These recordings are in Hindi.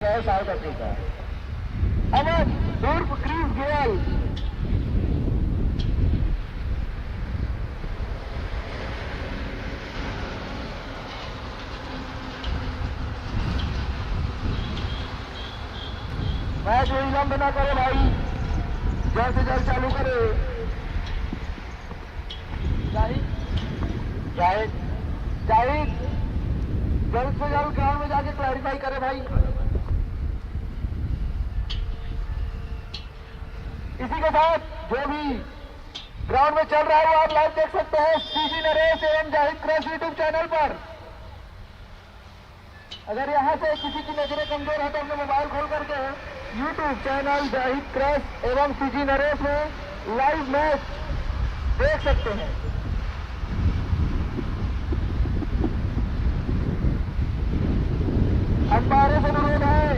चुका है साउथ अफ्रीका। अमन उर्फ क्रिस गेल मैच विलंब न करे भाई, जल्द से जल्द चालू करे। जाहिद जाहिद जाहिद जल्द से जल्द ग्राउंड में जाके क्लैरिफाई करे भाई। इसी के साथ जो भी ग्राउंड में चल रहा है वो आप लाइव देख सकते हैं सीजी नरेश एवं जाहिद क्रश यूट्यूब चैनल पर। अगर यहाँ से किसी की नजरें कमजोर है तो अपने मोबाइल खोल करके यूट्यूब चैनल जाहिद क्रश एवं सीजी नरेश में लाइव मैच देख सकते हैं। अंपायरों से अनुरोध है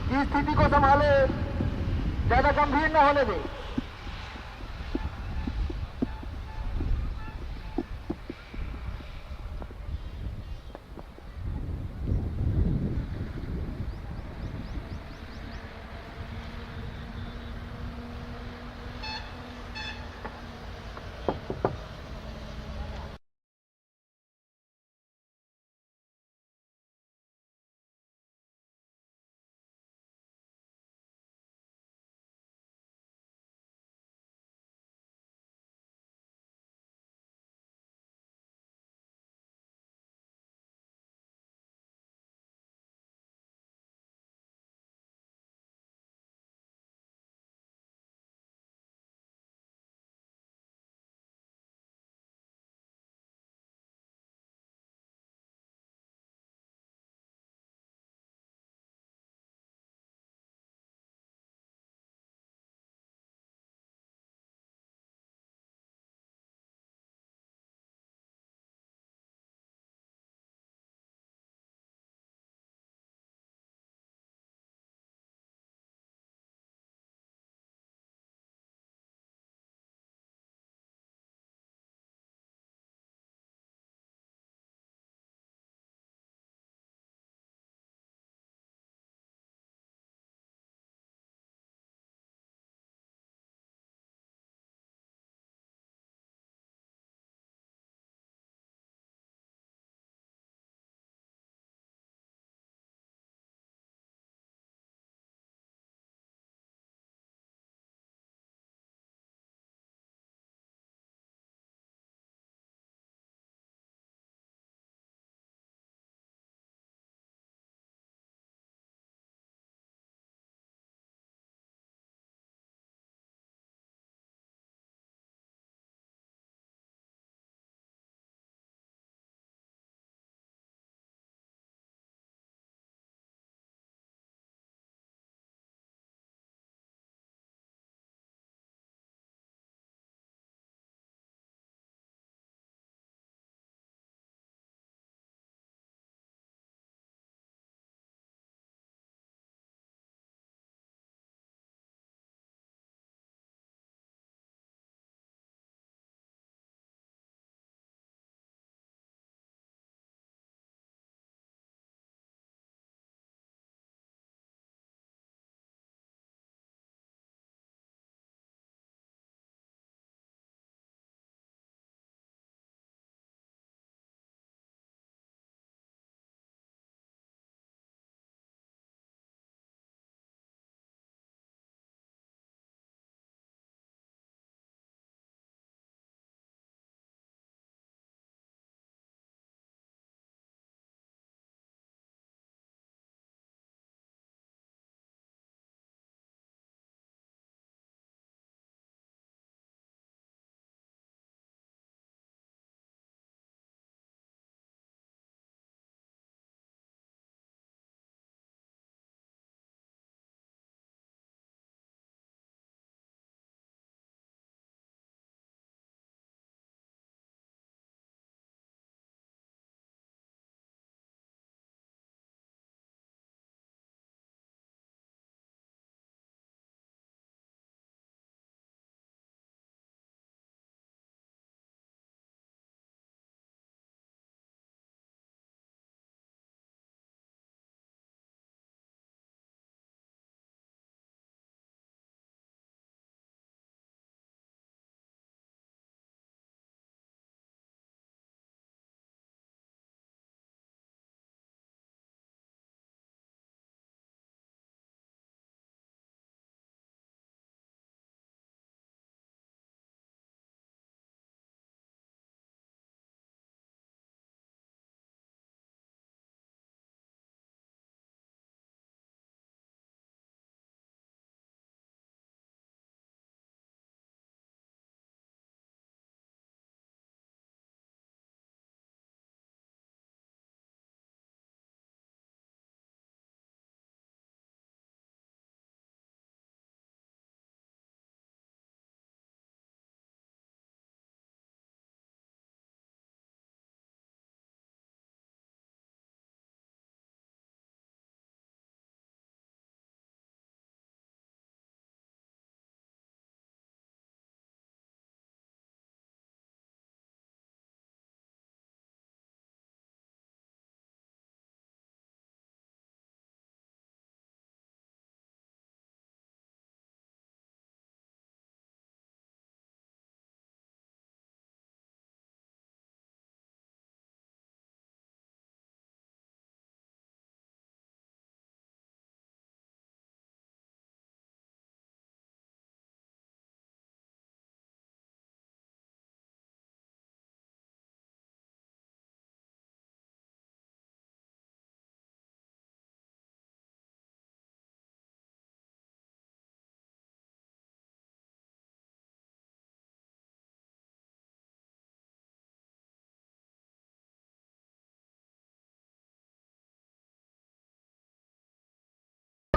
कि स्थिति को संभाले, ज्यादा गंभीर न होने दें।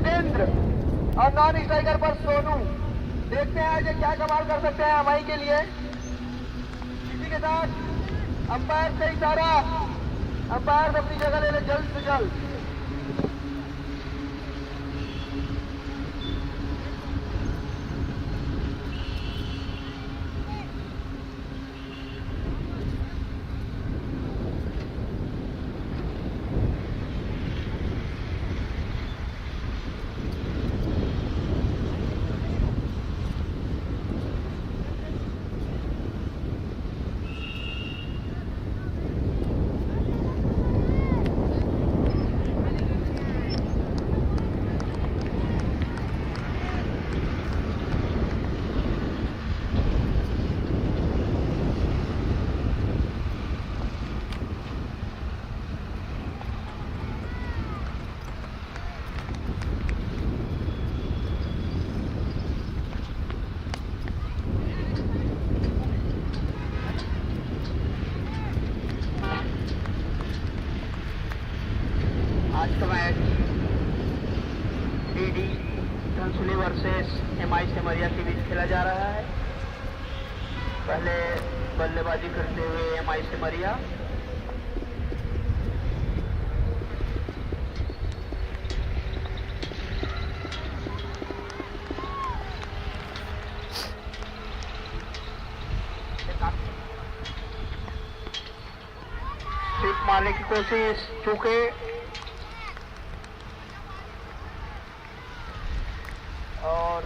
योगेंद्र और नॉन स्ट्राइकर पर सोनू। देखते हैं आज ये क्या कमाल कर सकते हैं हमारी के लिए। इसी के साथ अंपायर से इशारा, अंपायर अपनी जगह ले ले जल्द से जल्द। आज का match DD Dhansuli versus MI Simaria के बीच खेला जा रहा है। पहले बल्लेबाजी करते हुए एमआई सिमरिया, स्विप मारने की कोशिश, चूके और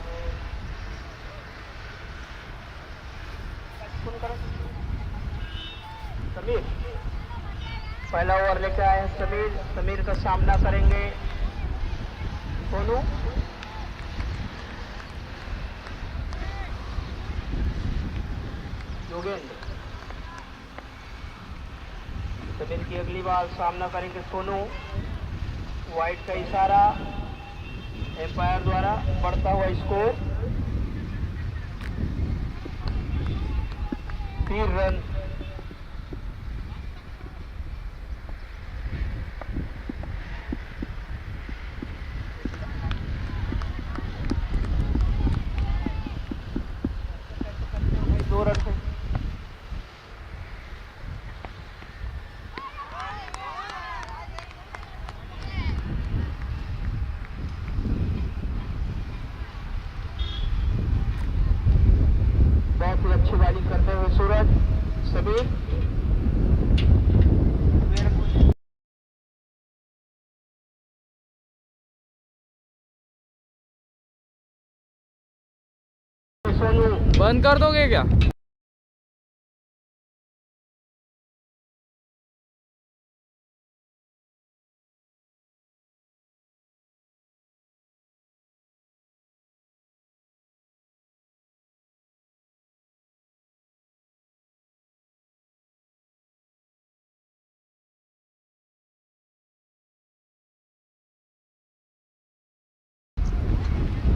समीर पहला ओवर लेकर आए हैं। समीर का सामना करेंगे सोनू। योगेंद्र, समीर की अगली बार सामना करेंगे सोनू। वाइट का इशारा एम्पायर द्वारा, बढ़ता हुआ स्कोर 3 रन। दो रन से अच्छी बॉलिंग करते हुए सूरज। समीर सोनू, बंद कर दोगे क्या?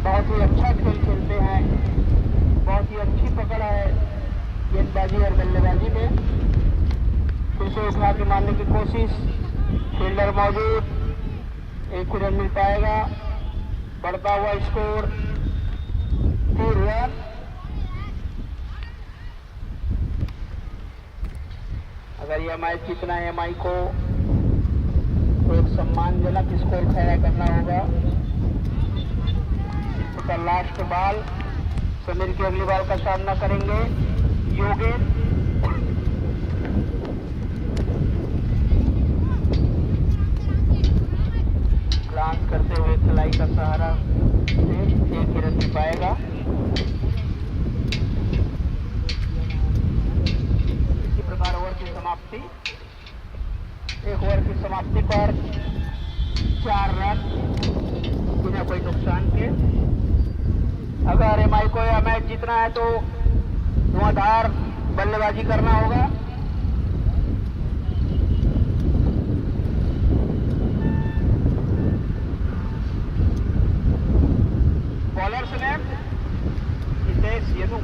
बहुत ही अच्छा खेल खेलते हैं, बहुत ही अच्छी पकड़ है गेंदबाजी और बल्लेबाजी में। फिर से उठा के मारने की कोशिश, फील्डर मौजूद, एक ही रन मिल पाएगा। बढ़ता हुआ स्कोर 3 रन। अगर यह मैच जीतना है एमआई को तो एक सम्मानजनक स्कोर खड़ा करना होगा। का लास्ट बॉल, समीर की अगली बॉल का सामना करेंगे योगेंद्र। ग्लांस करते हुए खिलाई का सहारा से एक ही रन मिल पाएगा। इसी प्रकार ओवर की समाप्ति, एक ओवर की समाप्ति पर 4 रन बिना कोई नुकसान के। अगर एमआई को यह मैच जीतना है तो धुआंधार बल्लेबाजी करना होगा। बॉलर्स ने हितेश येनु,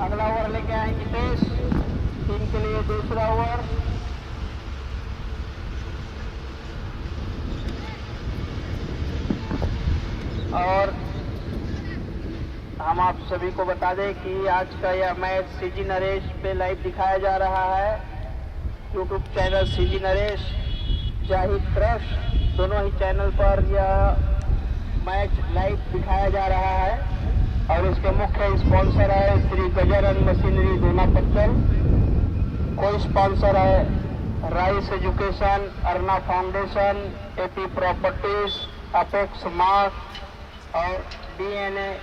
अगला ओवर लेके आए हितेश, टीम के लिए दूसरा ओवर। हम आप सभी को बता दें कि आज का यह मैच सीजी नरेश पे लाइव दिखाया जा रहा है। YouTube channel CG Naresh, Zahid trust, दोनों ही चैनल पर यह मैच लाइव दिखाया जा रहा है और इसके मुख्य स्पॉन्सर है श्री गजानन मशीनरी दूना पत्तल। को स्पॉन्सर है Rice Education, Arna Foundation, AP Properties, Apex Mark और डीएनए।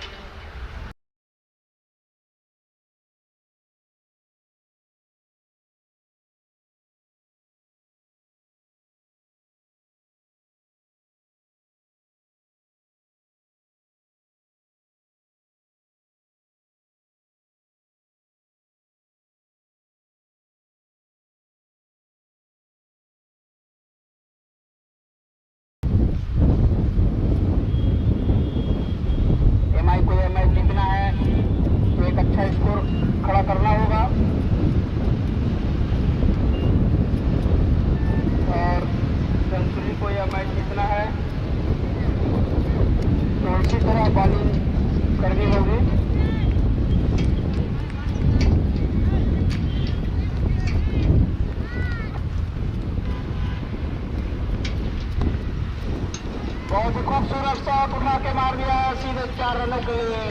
एमआई को यह मैच जीतना है तो एक अच्छा स्कोर खड़ा करना होगा और सेंचुरी को यह मैच जीतना है तो इसी तरह बॉलिंग करनी होगी। बहुत ही खूबसूरत शॉट उठा के मार दिया है सीधे 4 रनों के लिए।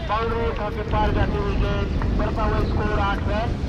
बाउंड्री उठा के पार जाती हुई गेंद, बढ़ता हुआ स्कोर 8 रन।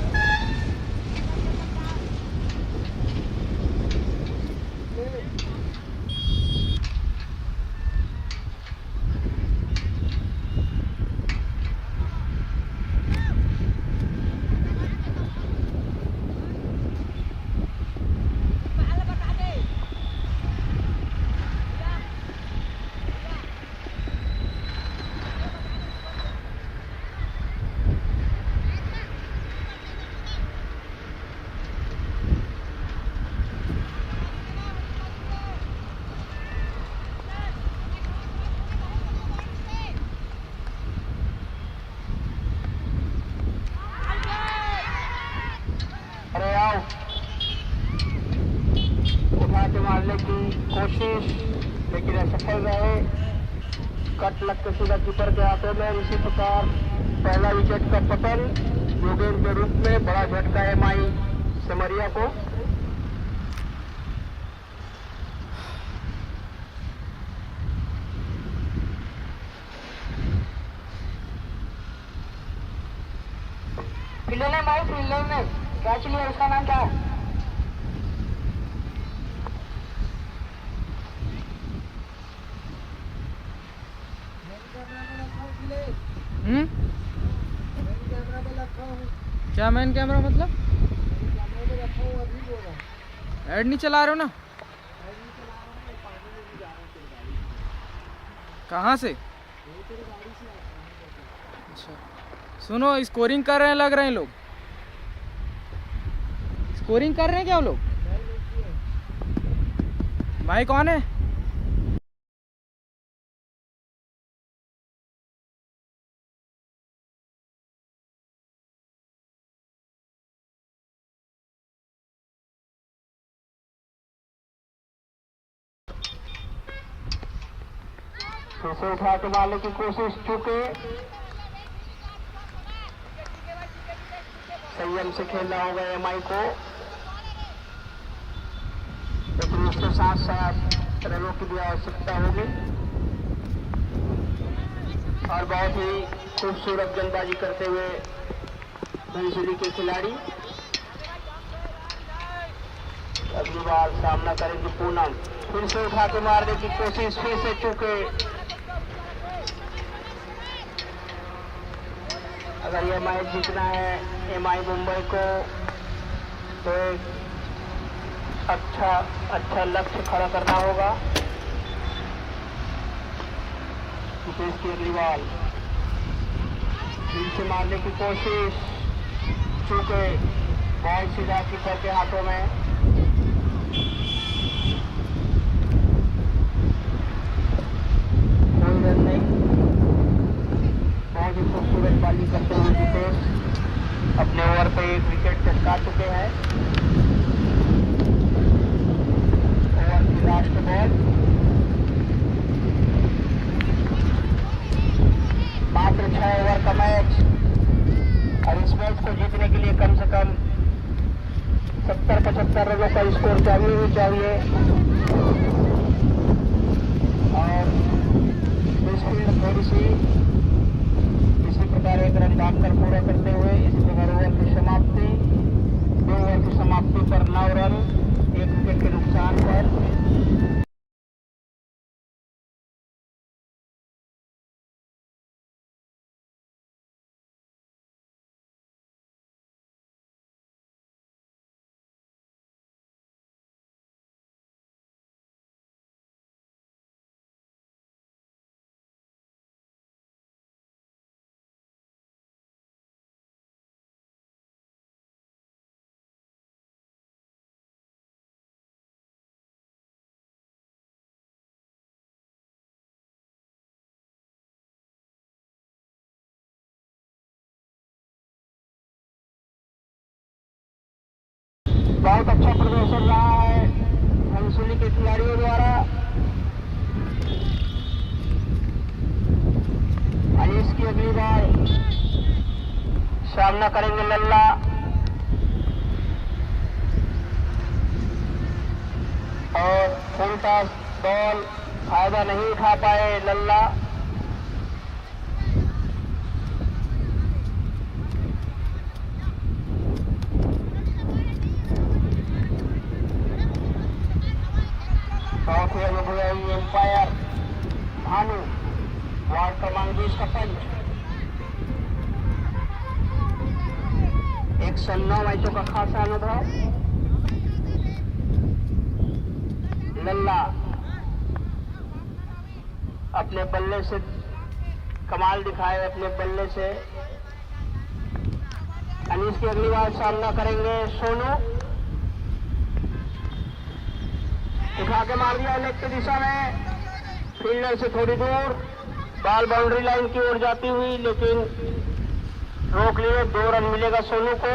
उठा के मारने की कोशिश लेकिन असफल रहे। कट लग के सीधा कीपर के हाथों में। इसी प्रकार पहला विकेट का पतन योगेंद्र के रूप में बड़ा झटका है एमआई सिमरिया को। फील्डर ने भाई, फील्डर ने कैच लिया, उसका नाम क्या है? क्या मैन कैमरा मतलब? ऐड नहीं चला रहे हो ना? कहाँ से? अच्छा सुनो, स्कोरिंग कर रहे हैं लग रहे हैं लोग। स्कोरिंग कर रहे हैं क्या वो लोग? भाई कौन है? फिर से उठा के मारने की कोशिश, चूके संयम से खेलना होगा एमआई को, लेकिन उसके साथ साथ रनों की भी आवश्यकता होगी। और बहुत ही खूबसूरत गेंदबाजी करते हुए मंसूरी के खिलाड़ी अगली बार सामना करेंगे पूनम। फिर से उठा के मारने की कोशिश, फिर से चूके। अगर यह मैच जीतना है एमआई मुंबई को तो अच्छा लक्ष्य खड़ा करना होगा। मुकेश केजरीवाल फिर से मारने की कोशिश, चूके। बॉल सीधा कीपर के हाथों में। कोई रन नहीं। बहुत ही खूबसूरत बॉलिंग करते हुए मुकेश अपने ओवर पे एक विकेट चटका चुके हैं। ओवर की लास्ट बॉल, मात्र इस मैच को जीतने के लिए कम से कम 70-75 रनों का स्कोर चाहिए ही चाहिए। और मिडफील्ड थोड़ी सी इसी प्रकार एक रन बांधकर पूरा करते हुए इसी प्रकार ओवर की समाप्ति 2 ओवर की समाप्ति पर 9 रन 1 विकेट के नुकसान पर। बहुत अच्छा प्रदर्शन रहा है धनसुली के खिलाड़ियों द्वारा। और इसकी अगली बार सामना करेंगे लल्ला। और फुल टॉस बॉल फायदा नहीं उठा पाए लल्ला। चौथे अनुभवी एम्पायर भानु वार्ड क्रमांक 20 का पंच। 109 मैचों का खासा अनुभव। लल्ला अपने बल्ले से कमाल दिखाए अपने बल्ले से। अनीस की अगली बार सामना करेंगे सोनू। उठा के मार दिया लेग की दिशा में, फील्डर से थोड़ी दूर, बॉल बाउंड्री लाइन की ओर जाती हुई, लेकिन रोक लिए। 2 रन मिलेगा सोनू को।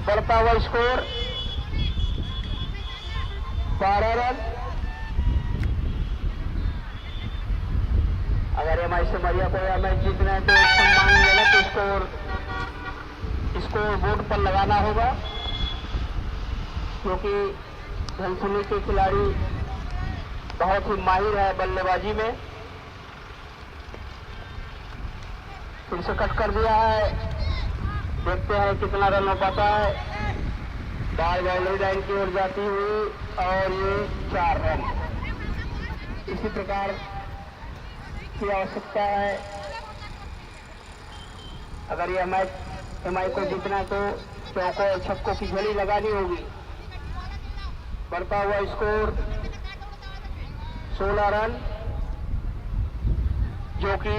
बढ़ता हुआ स्कोर 12 रन। अगर एमआई से मरिया को यह मैच जीतना है तो सम्मान मिलेगा, तो स्कोर बोर्ड पर लगाना होगा, क्योंकि धनसुली के खिलाड़ी बहुत ही माहिर है बल्लेबाजी में। फिर से कट कर दिया है, देखते हैं कितना रन हो पाता है। बॉल बाउंड्री लाइन की ओर जाती हुई और ये 4 रन। इसी प्रकार की आवश्यकता है। अगर यह मैच एमआई को जीतना है तो चौकों और छक्कों की झड़ी लगानी होगी। बढ़ता हुआ स्कोर 16 रन, जो कि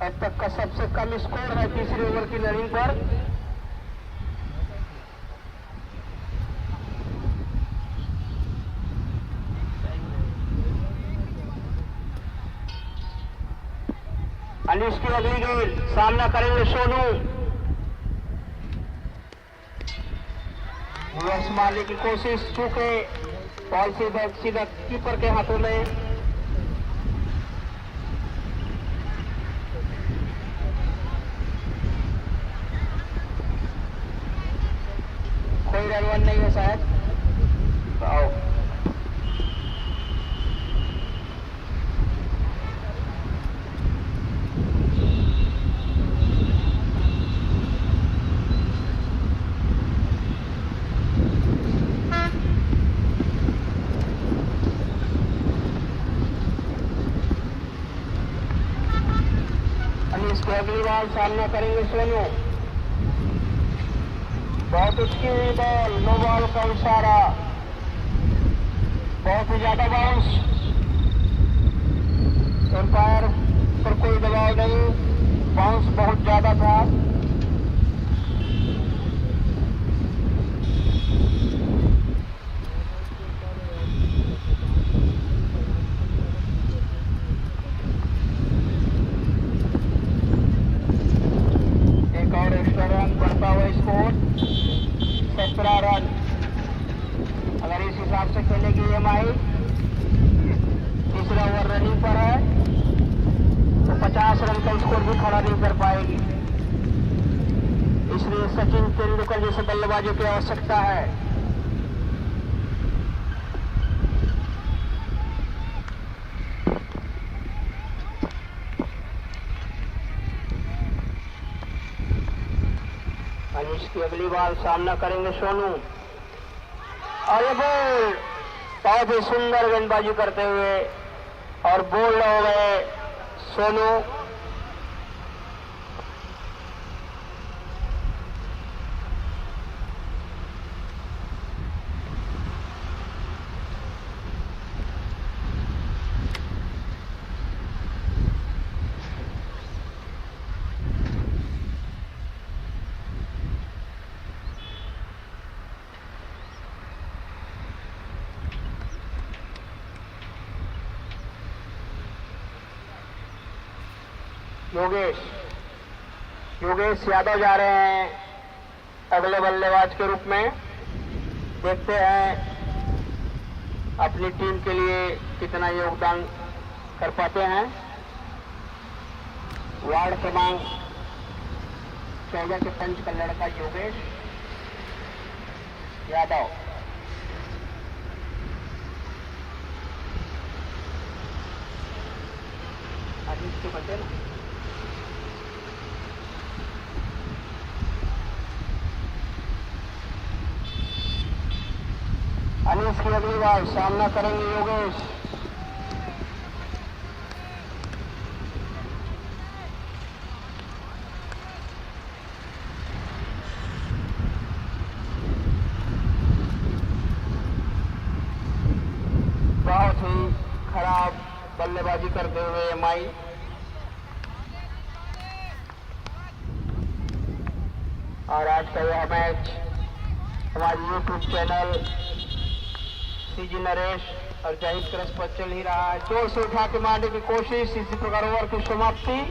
अब तक का सबसे कम स्कोर है तीसरे ओवर की रनिंग पर। अनिश की अगली गेंद, सामना करेंगे सोनू। रिवर्स मारने की कोशिश, चूके बॉल सीधा कीपर के हाथों में। कोई रन नहीं है शायद। आओ अगली बार सामना करेंगे सोनू। बहुत उचकी हुई बॉल, नो बॉल का इशारा, बहुत ही ज्यादा बाउंस। एम्पायर पर कोई दबाव नहीं, बाउंस बहुत ज्यादा था। Score 17 run. अगर इस हिसाब से खेलेगी एमआई, तीसरा ओवर रनिंग पर है, तो 50 रन का स्कोर भी खड़ा नहीं कर पाएगी। इसलिए सचिन तेंदुलकर जैसे बल्लेबाजों की आवश्यकता है। अनिश की अगली बार सामना करेंगे सोनू, और ये बॉल बहुत ही सुंदर गेंदबाजी करते हुए और बोल्ड हो गए सोनू। योगेश यादव जा रहे हैं अगले बल्लेबाज के रूप में। देखते हैं अपनी टीम के लिए कितना योगदान कर पाते हैं। वार्ड क्रमांक 14 के पंच का लड़का योगेश यादव। अनिश के बच्चे ना अनिश की अगली बार सामना करेंगे योगेश। बहुत ही खराब बल्लेबाजी करते हुए एमआई। और आज का यह मैच हमारे यूट्यूब चैनल सीजी नरेश और जाहिद क्रश पर चल ही रहा है। जोर से उठा के मारने की कोशिश, इसी प्रकार ओवर की समाप्ति।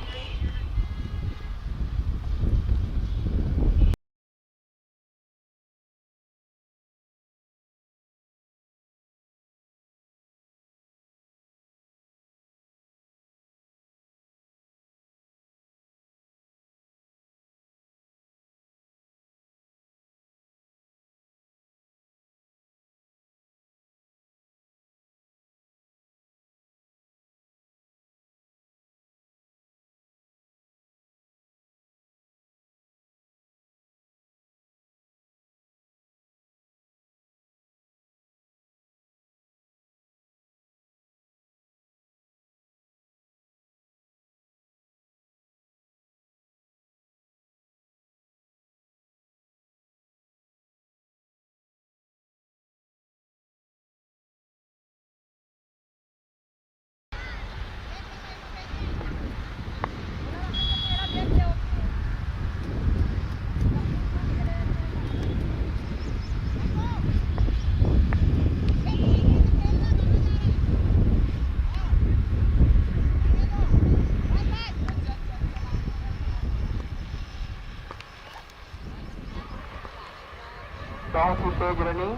बहुत ही तेज रनिंग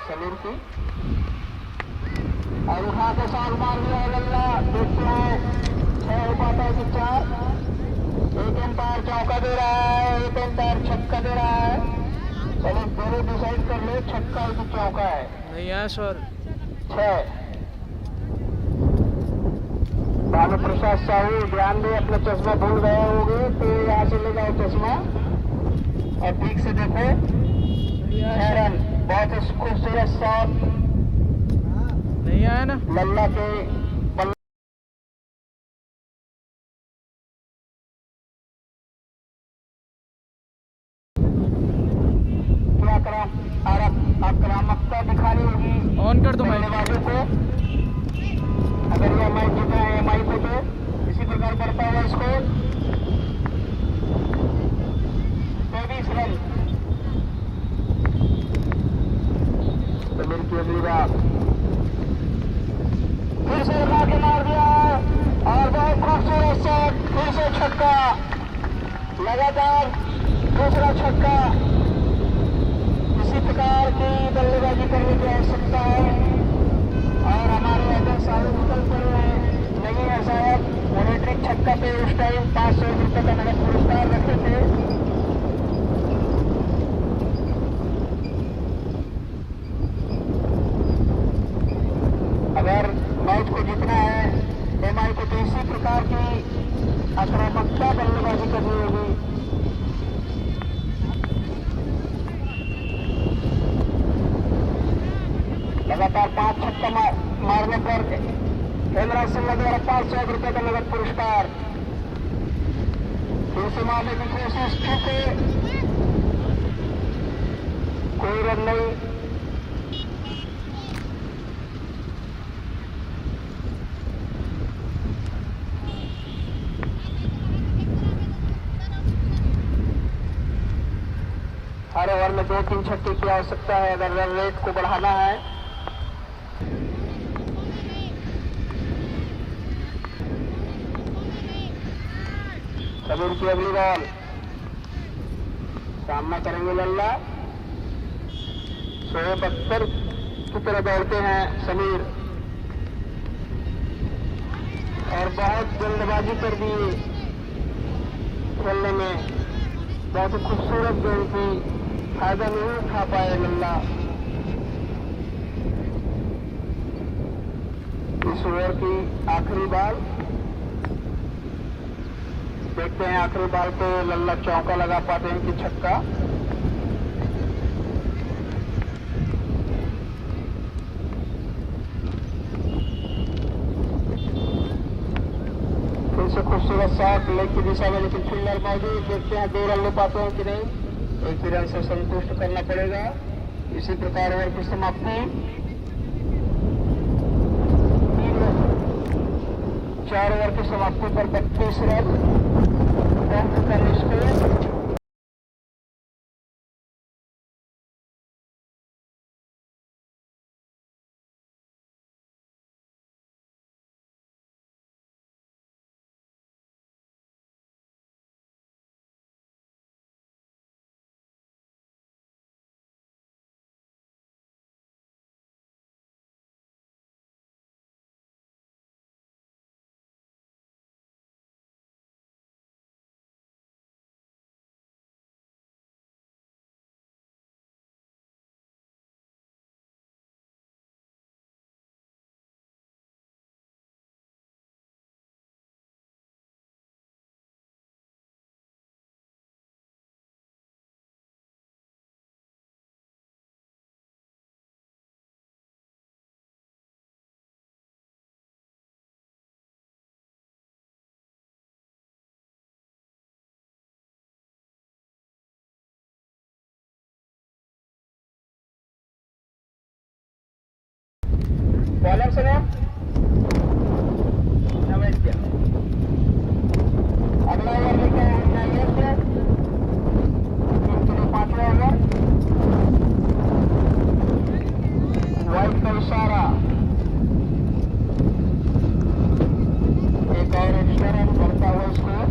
सलीम की, और उठा के शॉट मार दिया है लल्ला। देखते हैं 6 हो पाता है कि 4। एक एम्पायर चौका दे रहा है, एक एम्पायर छक्का दे रहा है। चलो दोनों डिसाइड कर ले, छक्का है कि चौका है। नहीं है सर। 6। भानु प्रसाद साहू ध्यान दे, अपना चश्मा भूल गए होंगे तो यहाँ से ले जाओ चश्मा और ठीक से देखो। 6 रन, बहुत ही खूबसूरत शॉट नहीं आया ना लल्ला के आक्रामकता दिखानी होगी ऑन कर दो भाई। बल्लेबाजों को। अगर यह मैच जीता है एमआई को तो इसी प्रकार बढ़ता हुआ स्कोर 23 रन। समीर की अगली बार फिर से उठा के मार दिया और बहुत खूबसूरत शॉट, फिर से छक्का, लगातार दूसरा छक्का। इसी प्रकार की बल्लेबाजी करने की आवश्यकता है और हमारे अगर सारे विकल्प नहीं है शायद। मॉनिटरिंग छक्का पे उस टाइम 500 रुपये का नगद पुरस्कार रखे थे। प्रकार की आक्रामकता बल्लेबाजी करनी होगी। लगातार 5 छक्का मारने पर हेमराज सिंह द्वारा 500 रुपए का नगद पुरस्कार। फिर से मारने की कोशिश, चूके, कोई रन नहीं। हर ओवर में 2-3 छक्के की आवश्यकता है अगर रन रेट को बढ़ाना है। समीर की अगली बॉल, सामना करेंगे लल्ला। 172 की तरह दौड़ते हैं समीर और बहुत जल्दबाजी कर दी खेलने में। बहुत ही खूबसूरत गेंद थी, फायदा नहीं उठा पाए लल्ला। इस ओवर की आखिरी बॉल, देखते हैं आखिरी बॉल पे लल्ला चौका लगा पाते हैं कि छक्का। फिर से खूबसूरत शॉट लेग की दिशा में, लेकिन फील्डर मौजूद। देखते हैं 2 रन ले पाते हैं कि नहीं। 1 ही रन से संतुष्ट करना पड़ेगा। इसी प्रकार ओवर की समाप्ति 4 ओवर की समाप्ति पर 32 रन का निष्क्रिय। बॉलर से नमस्ते। अगला ओवर लेके आए हैं नैवेद्य, 5वां ओवर। वाइट का इशारा, एक और एक्स्ट्रा रन करता हुआ स्कोर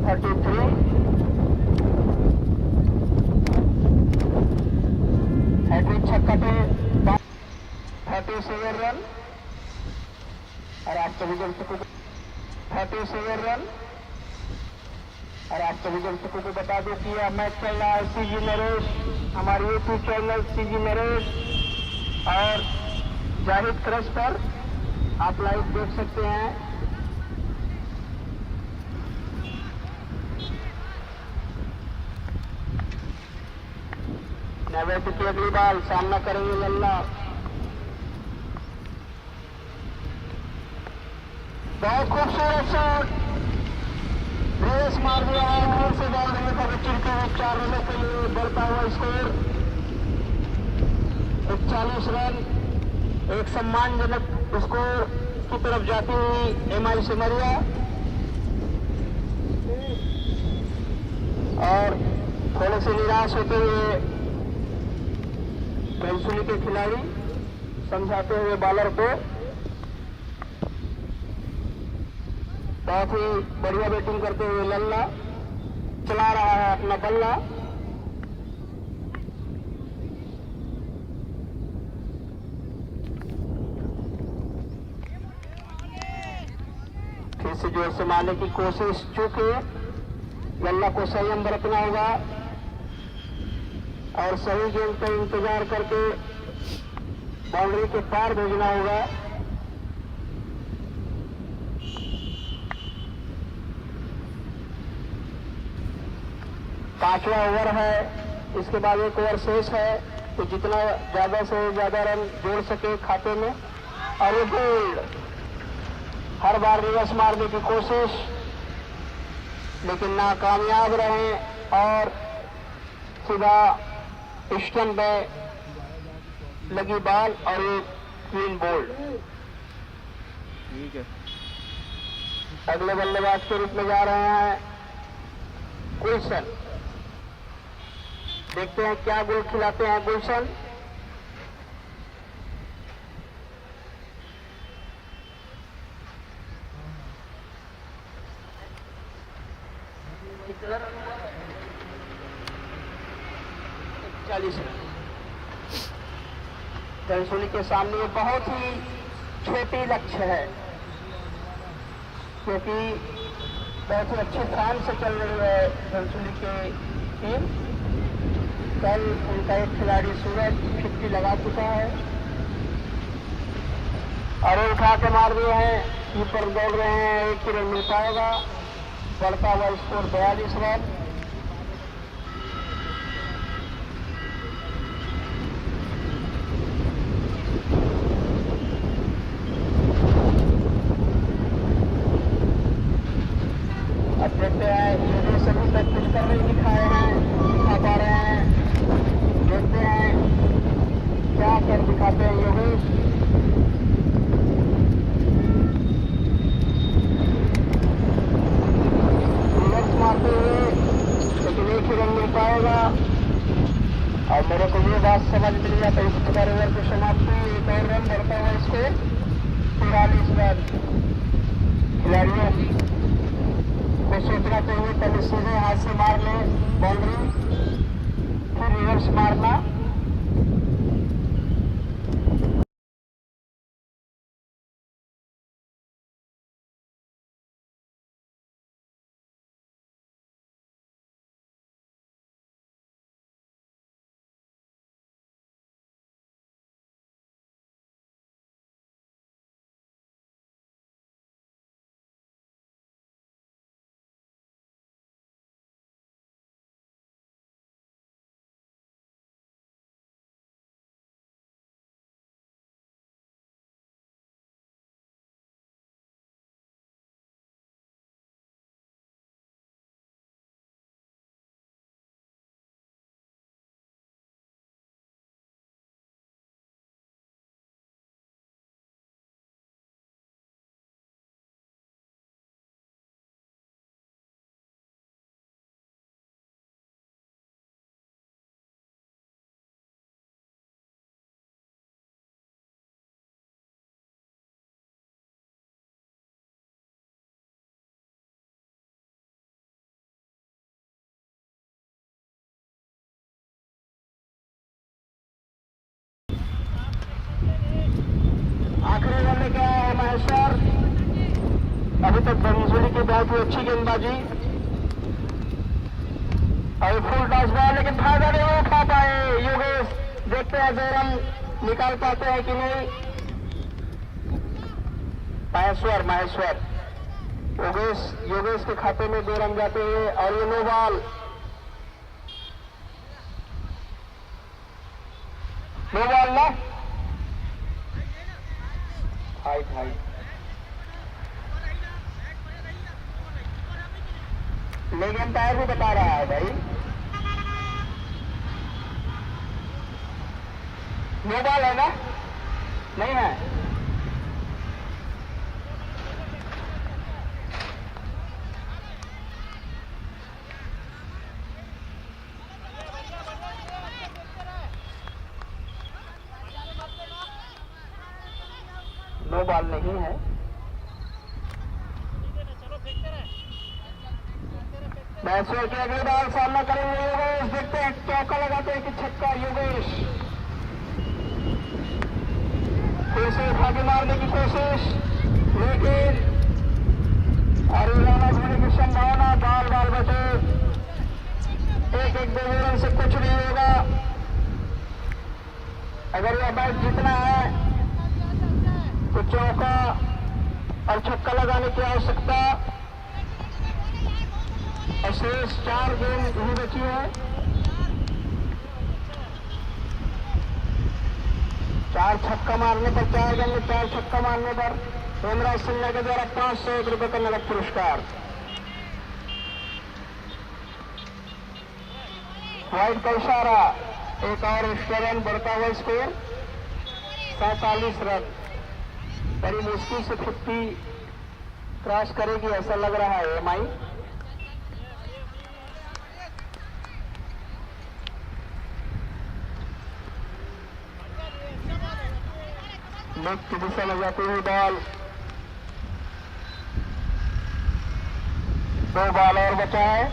33। हैट्रिक छक्का पे 37 रन और आप सभी दर्शकों को 37 रन। और आप सभी दर्शकों को बता दूं कि यह मैच चल रहा है सीजी नरेश, हमारे यूट्यूब चैनल सीजी नरेश और जाहिद क्रश पर आप लाइव देख सकते हैं। नैवेद्य की अगली बॉल, सामना करेंगे लल्ला। बहुत खूबसूरत शॉट, रेस मार दिया है। फिर से बॉल देने का बच्चों के 4 रनों के लिए बढ़ता हुआ स्कोर 41 रन। एक सम्मानजनक स्कोर की तरफ जाती हुई एमआई सिमरिया और थोड़े से निराश होते हुए पेंसुली के खिलाड़ी समझाते हुए बॉलर को। बहुत ही बढ़िया बैटिंग करते हुए लल्ला चला रहा है अपना बल्ला। फिर से जोर से मारने की कोशिश, चूंकि लल्ला को संयम बरतना होगा और सही गेंद पर इंतजार करके बाउंड्री के पार भेजना होगा। 5वां ओवर है, इसके बाद एक ओवर शेष है, तो जितना ज्यादा से ज्यादा रन जोड़ सके खाते में। और ये बोल्ड, हर बार रिवर्स मारने की कोशिश, लेकिन नाकामयाब रहे और सीधा स्टंप पे लगी बॉल और ये क्लीन बोल्ड। ठीक है। अगले बल्लेबाज के रूप में जा रहे हैं गुलशन। देखते हैं क्या गोल खिलाते हैं गुलशन। कितना रन हुआ? 40 रन। धनसुली के सामने बहुत ही छोटी लक्ष्य है, क्योंकि बहुत ही अच्छे फॉर्म से चल रही है धनसुली की टीम। कल उनका एक खिलाड़ी सूरज 50 लगा चुका है और उठा के मार दिए हैं। कीपर दौड़ रहे हैं, 1 रन मिल पाएगा। बढ़ता हुआ स्कोर 42 रन। अब देखते हैं, ये सभी तक कुछ कर नहीं दिखा पा रहे हैं। देखते हैं क्या कर दिखाते हैं योगेश। रिवर्स मारते हुए, लेकिन 1 ही रन मिल पाएगा। और मेरे को ये बात समझ मिल गया था, इस प्रकार ओवर की समाप्ति, 1 और रन बढ़ता हुआ इसको 43 रन। खिलाड़ियों को सोचना चाहिए पहले सीधे हाथ से मार ले बाउंड्री, फिर रिवर्स मारना। आखिरी रन लेके आया है महेश्वर। अभी तक धनसुली की बहुत ही अच्छी गेंदबाजी और फुल टॉस बॉल, लेकिन फायदा नहीं उठा पाए योगेश। देखते हैं 2 रन निकाल पाते हैं कि नहीं। महेश्वर योगेश के खाते में 2 रन जाते हैं और ये नो बॉल ना हाइट लेकिन एम्पायर भी बता रहा है भाई नो बॉल है ना, नहीं है। नो बॉल नहीं है। मैचों की अगली बार सामना करेंगे योगेश। देखते हैं चौका लगाते हैं कि छक्का योगेश। फिर से भागी मारने की कोशिश, लेकिन हरियाणा होने की संभावना। बाल बचे, 1-2 रन से कुछ नहीं होगा। अगर यह मैच जीतना है तो चौका और छक्का लगाने की आवश्यकता। और शेष 4 गेंद ही बची है। 4 छक्का मारने पर 4 गेंद में 4 छक्का मारने पर हेमराज सिन्हा के द्वारा 501 रुपए का नगद पुरस्कार। व्हाइट का इशारा, एक और एक्स्ट्रा रन, बढ़ता हुआ स्कोर 47 रन। बड़ी मुश्किल से 50 क्रॉस करेगी ऐसा लग रहा है एमआई। लेग की दिशा में जाती हुई बॉल, 2 बॉल और बचा है।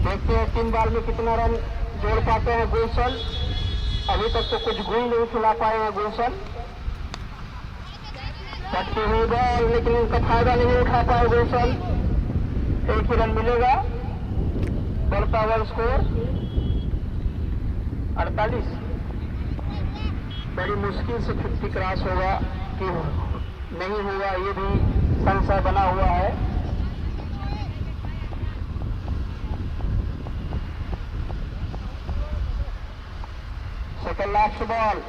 देखते हैं 3 बॉल में कितना रन जोड़ पाते हैं गुलशन। अभी तक तो कुछ गुल नहीं खिला पाए हैं गुलशन। पटती हुई बॉल, लेकिन उनका फायदा नहीं उठा पाए गुलशन। 1 ही रन मिलेगा। बढ़ता हुआ स्कोर 48। बड़ी मुश्किल से 50 क्रॉस होगा कि नहीं होगा, ये भी संशय बना हुआ है। सेकंड लास्ट बॉल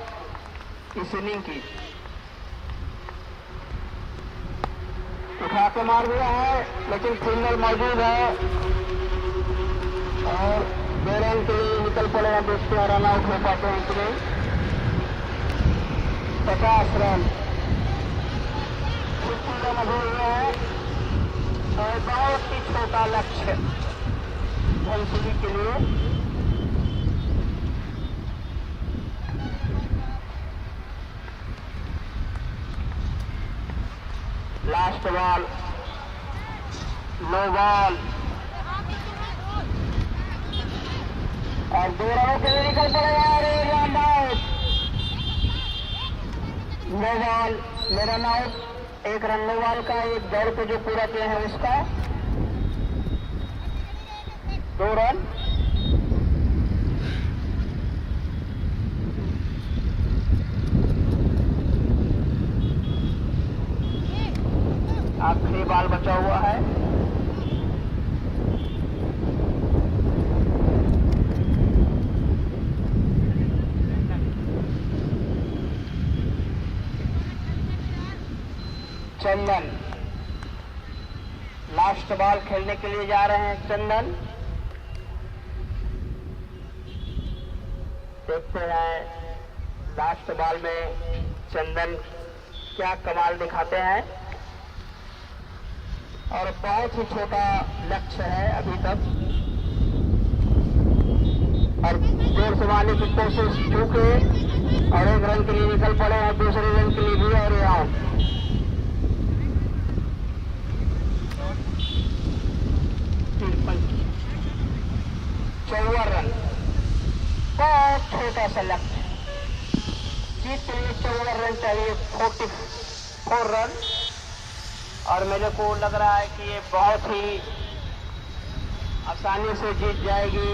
इस इनिंग की, उठा के मार दिया है, लेकिन फील्डर मौजूद है और 2 रन के लिए निकल पड़ेगा। देखते हैं रन आउट हो पाते हैं कि नहीं। 50 रन 50 रन अभी हुए हैं और बहुत ही छोटा लक्ष्य धनसिरी के लिए। लास्ट बॉल, नो बॉल और 2 रनों के लिए निकल पड़ेगा। Run out, no ball, no run out. 1 run no ball का, 1 दौड़ पे जो पूरा किए हैं उसका 2 रन। आखिरी बॉल बचा हुआ है। चंदन लास्ट बॉल खेलने के लिए जा रहे हैं। चंदन, देखते हैं लास्ट बॉल में चंदन क्या कमाल दिखाते हैं। और बहुत ही छोटा लक्ष्य है अभी तक और जोर से मारने की कोशिश चूके और 1 रन के लिए निकल पड़े और दूसरे रन के लिए भी और आउट। 54 रन, बहुत छोटा सा लक्ष्य। जीत के लिए 54 रन चाहिए, 44 रन। और मेरे को लग रहा है कि ये बहुत ही आसानी से जीत जाएगी।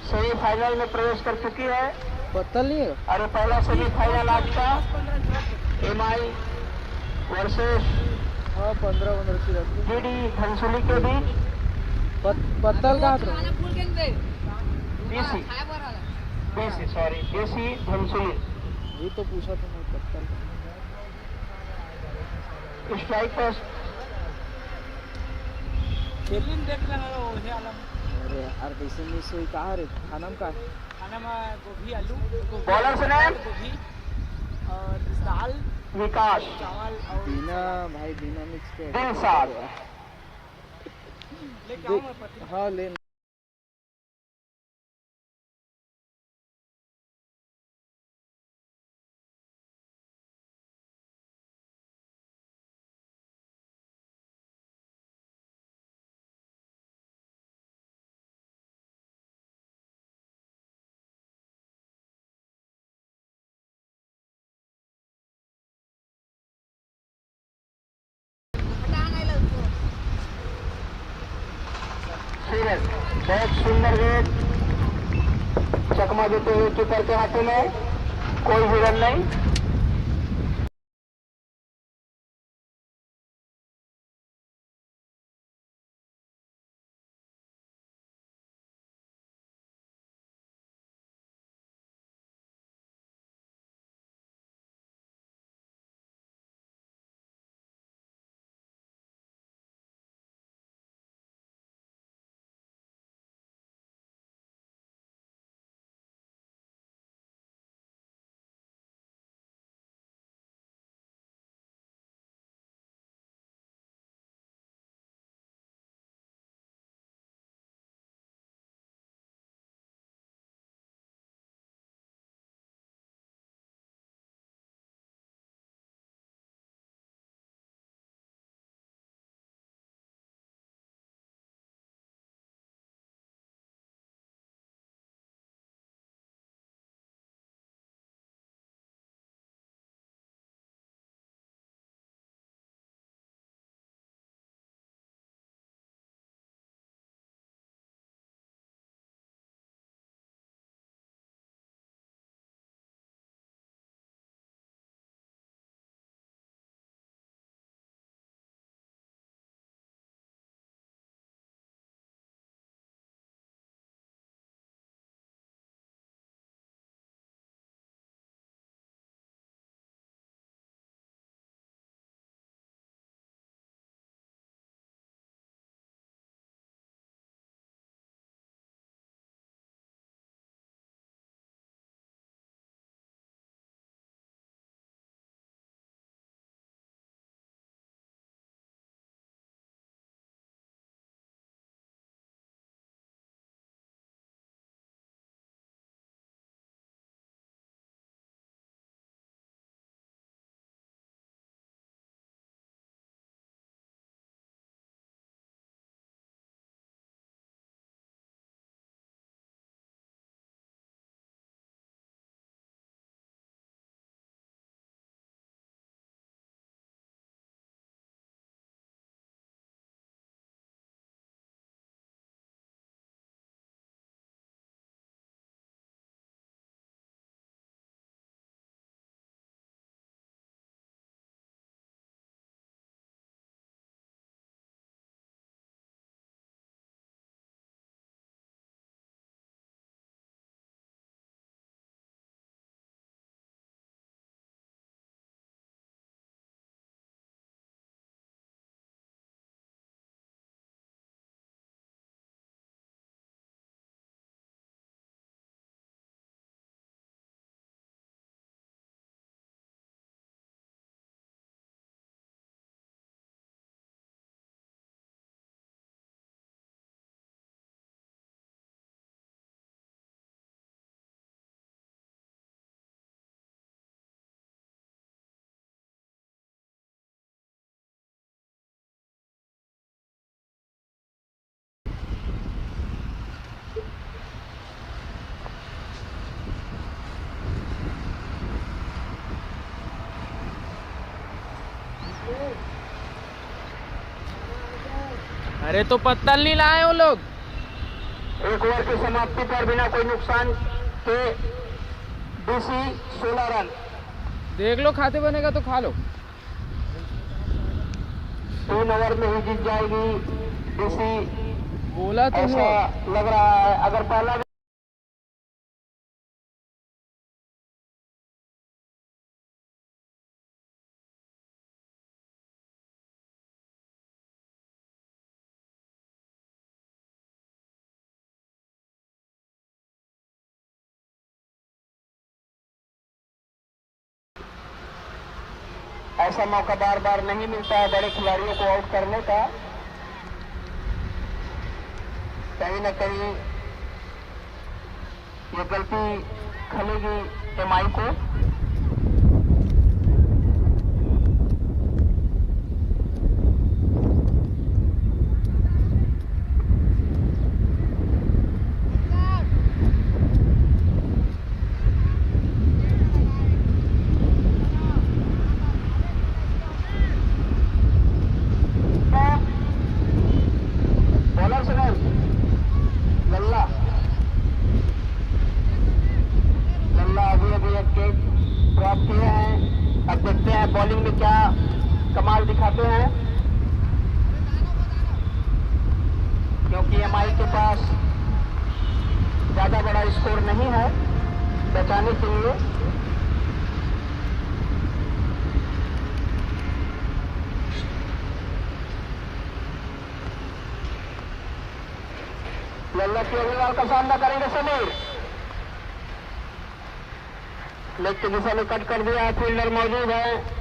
सेमीफाइनल में प्रवेश कर चुकी है। पत्तल नहीं है। और ये पहला सेमीफाइनल आज का MI वर्सेस हाँ 15 की रख GD धनसुली के बीच। पत्तल कहाँ था? BC धनसुली। ये तो पूछा था मैं पत्तल। स्ट्राइक पर देख रहा अरे यार वैसे नहीं सोई कहाँ रे? खाना में का गोभी आलू बॉलर से नाम गोभी और दाल विकास चावल और बिना मिक्स के दिल साथ। हाँ ले सीरज बहुत सुंदर गेंद चकमा देते हुए कीपर के हाथों में। कोई भी रन नहीं। अरे तो पत्तल नहीं लाए वो लोग। एक ओवर की समाप्ति पर बिना कोई नुकसान के डीसी 16 रन। देख लो, खाते बनेगा तो खा लो। 3 ओवर में ही जीत जाएगी डीसी, बोला तो ऐसा लग रहा है। अगर पहला ऐसा मौका बार बार नहीं मिलता है बड़े खिलाड़ियों को आउट करने का। कहीं न कहीं ये गलती खलेगी एमआई को। बॉलिंग में क्या कमाल दिखाते हैं, क्योंकि एमआई के पास ज्यादा बड़ा स्कोर नहीं है बचाने के लिए। लल्ला की अग्रवाल का सामना करेंगे समीर। लेग की दिशा में कट कर दिया है, फील्डर मौजूद है।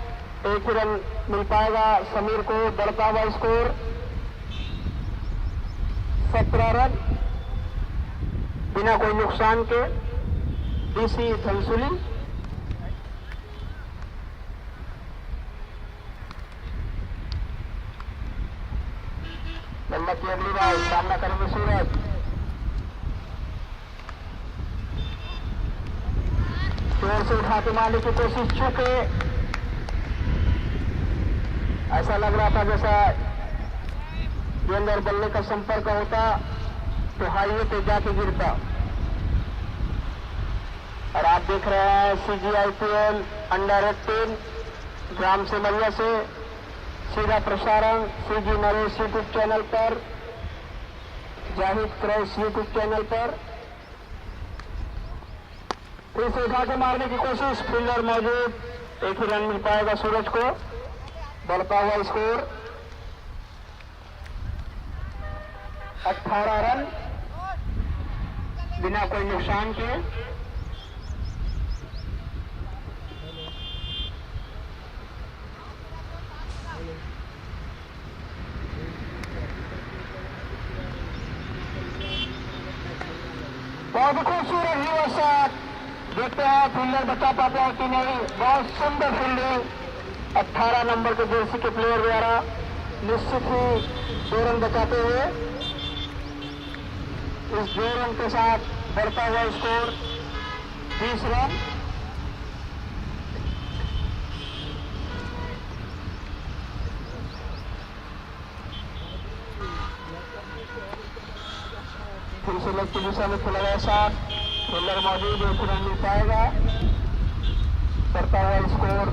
एक ही रन मिल पाएगा समीर को। बढ़ता हुआ स्कोर 17 रन बिना कोई नुकसान के डीसी धनसुली। लल्ला की अगली बार सामना करेंगे सूरज। जोर से उठा के मारने की कोशिश, चूके ऐसा लग रहा था जैसा गेंद और बल्ले का संपर्क होता तो हाईवे पे जाके गिरता। और आप देख रहे हैं CGIPL अंडर-18 ग्राम सिमरिया से सीधा प्रसारण CG नरेश यूट्यूब चैनल पर, जाहिद क्रैश यूट्यूब चैनल पर। फिर से उठा के मारने की कोशिश, फील्डर मौजूद। एक ही रन मिल पाएगा सूरज को। बढ़ता हुआ स्कोर 18 रन बिना कोई नुकसान के। बहुत खूबसूरत रिवर्स शॉट, देखते हैं फील्डर बचा पाते हैं कि नहीं। बहुत सुंदर फील्डिंग 18 नंबर के जर्सी के प्लेयर द्वारा, निश्चित ही 2 रन बचाते हुए। इस 2 रन के साथ बढ़ता हुआ स्कोर 20 रन। फिर से लेग की दिशा में खेला गया शॉट, फील्डर मौजूद, एक रन मिल पाएगा। बढ़ता हुआ स्कोर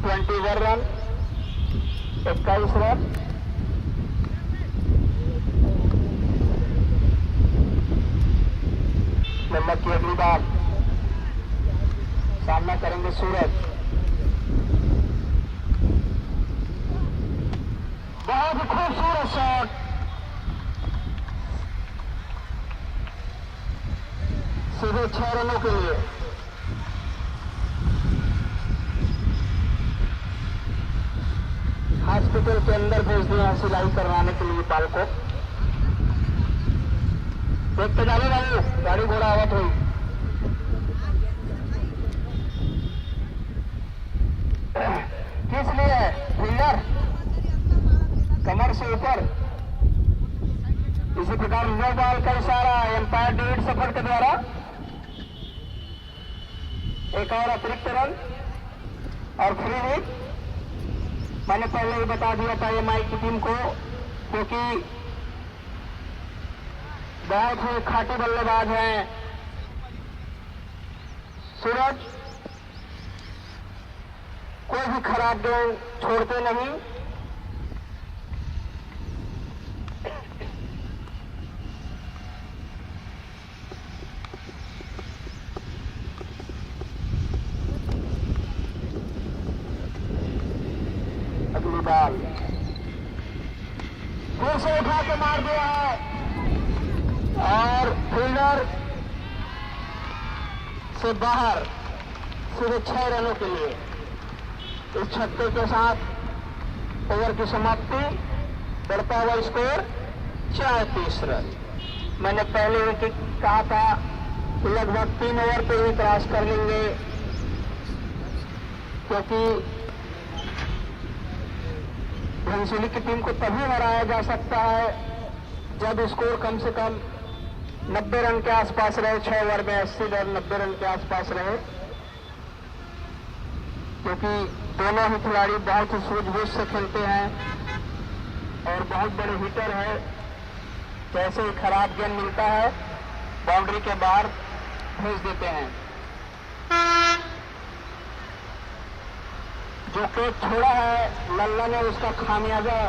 21 रन, 21 रन। नंबर की अगली बार सामना करेंगे सूरज। बहुत खूबसूरत शॉट, सीधे 6 रनों के लिए। हॉस्पिटल के अंदर भेज दिया सिलाई करवाने के लिए बाल को। देखते जाने वाले गाड़ी घोड़ा आवत हुई। किस लिए फील्डर कमर से ऊपर। इसी प्रकार नो बॉल का इशारा एम्पायर डेविड सफर के द्वारा। एक और अतिरिक्त रन और फ्री हिट। मैंने पहले ही बता दिया था एमआई की टीम को, क्योंकि बहुत ही खाटी बल्लेबाज हैं सूरज, कोई भी खराब गेंद छोड़ते नहीं। अगली बॉल फिर से उठा के मार दिया है और फील्डर से बाहर सीधे 6 रनों के लिए। इस छक्के के साथ ओवर की समाप्ति, बढ़ता हुआ स्कोर 34 रन। मैंने पहले विकेट कहा था कि लगभग 3 ओवर पे ही क्रॉस कर लेंगे, क्योंकि घनसोली की टीम को तभी हराया जा सकता है जब स्कोर कम से कम 90 रन के आसपास रहे। 6 ओवर में 80 रन 90 रन के आसपास रहे, क्योंकि दोनों ही खिलाड़ी बहुत ही सूझबूझ से खेलते हैं और बहुत बड़े हिटर है। जैसे ही खराब गेंद मिलता है बाउंड्री के बाहर भेज देते हैं। जो कैच छोड़ा है लल्ला ने, उसका खामियाजा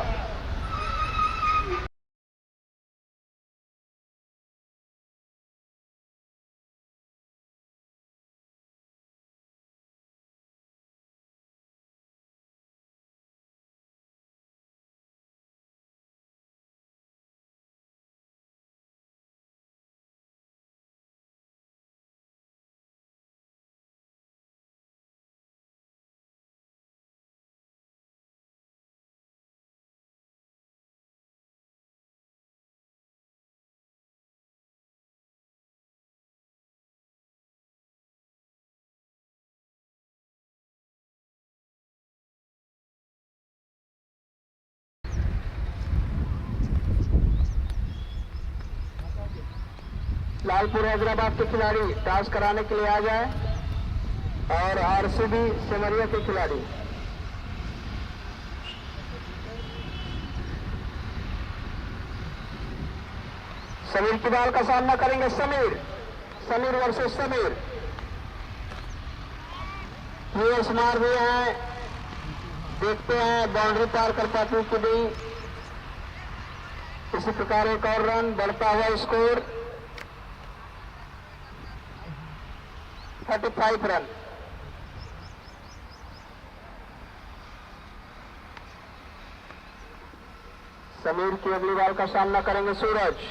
लालपुर हैदराबाद के खिलाड़ी टॉस कराने के लिए आ जाए और आरसीबी सिमरिया के खिलाड़ी। समीर की बॉल का सामना करेंगे। समीर वर्सेस समीर। ये स्मार भी हैं, देखते हैं बाउंड्री पार कर पाती कि नहीं। इसी प्रकार एक और रन, बढ़ता हुआ स्कोर 35 रन। समीर की अगली बॉल का सामना करेंगे सूरज।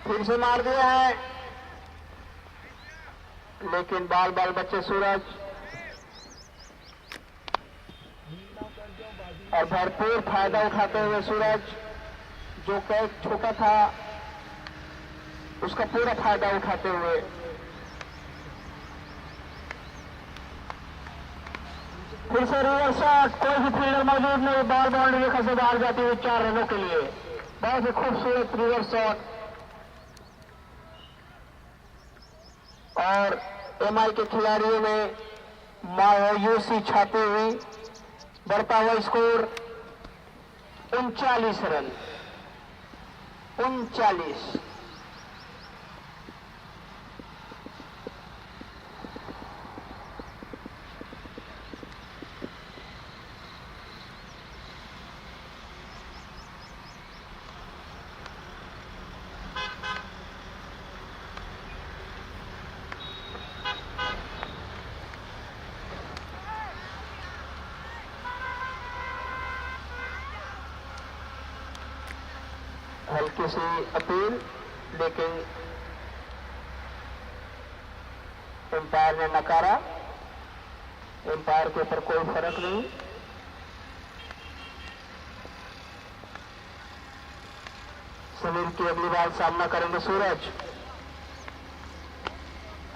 फिर से मार दिया है, लेकिन बाल बच्चे सूरज और भरपूर फायदा उठाते हुए सूरज, जो कैच ठोका था उसका पूरा फायदा उठाते हुए फिर से रिवर्स शॉट। कोई भी फील्डर मौजूद नहीं, बॉल बाउंड्री रेखा से बाहर जाती हुई 4 रनों के लिए। बहुत ही खूबसूरत रिवर्स शॉट और एमआई के खिलाड़ियों में मायूसी छाती हुई। बढ़ता हुआ स्कोर 39 रन। 39। हल्की सी अपील, लेकिन एम्पायर ने नकारा। एम्पायर के ऊपर कोई फर्क नहीं। समीर की अगली बार सामना करेंगे सूरज।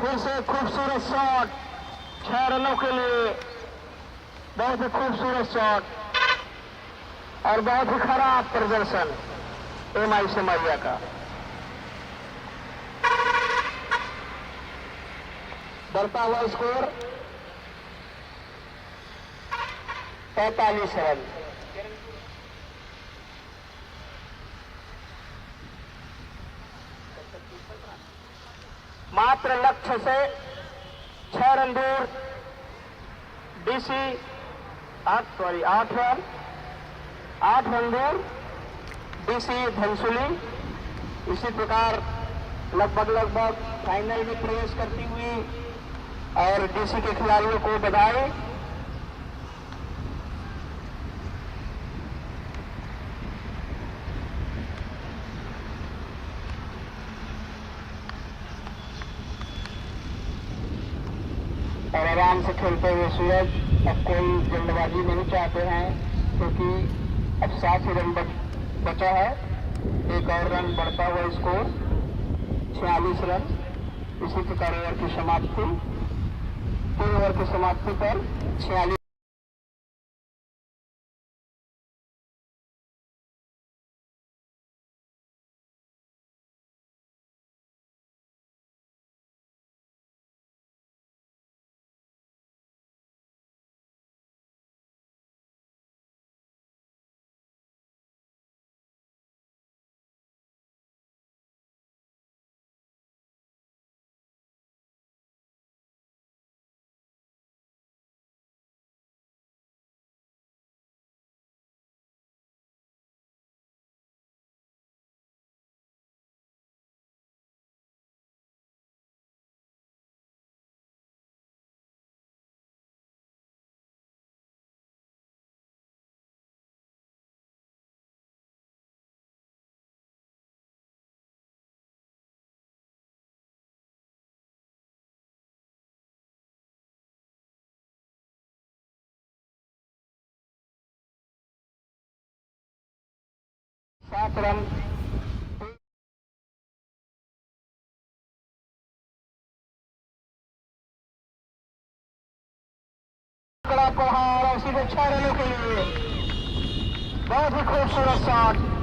फिर से खूबसूरत शॉट 6 रनों के लिए। बहुत ही खूबसूरत शॉट और बहुत ही खराब प्रदर्शन एमआई सिमरिया का। बढ़ता हुआ स्कोर 45 रन। मात्र लक्ष्य से 6 रन दूर डीसी 8 रन दूर डीसी धनसुली। इसी प्रकार लगभग फाइनल में प्रवेश करती हुई और डीसी के खिलाड़ियों को बधाई। और आराम से खेलते हुए सूरज अब कोई जल्दबाजी नहीं चाहते हैं, क्योंकि अब 7 ही रन बचा है। एक और रन बढ़ता हुआ स्कोर 46 रन। इसी प्रकार ओवर की समाप्ति 3 ओवर की समाप्ति पर 46। सात रन कड़ा प्रहार और सीधे 6 रनों के लिए बहुत ही खूबसूरत शॉट।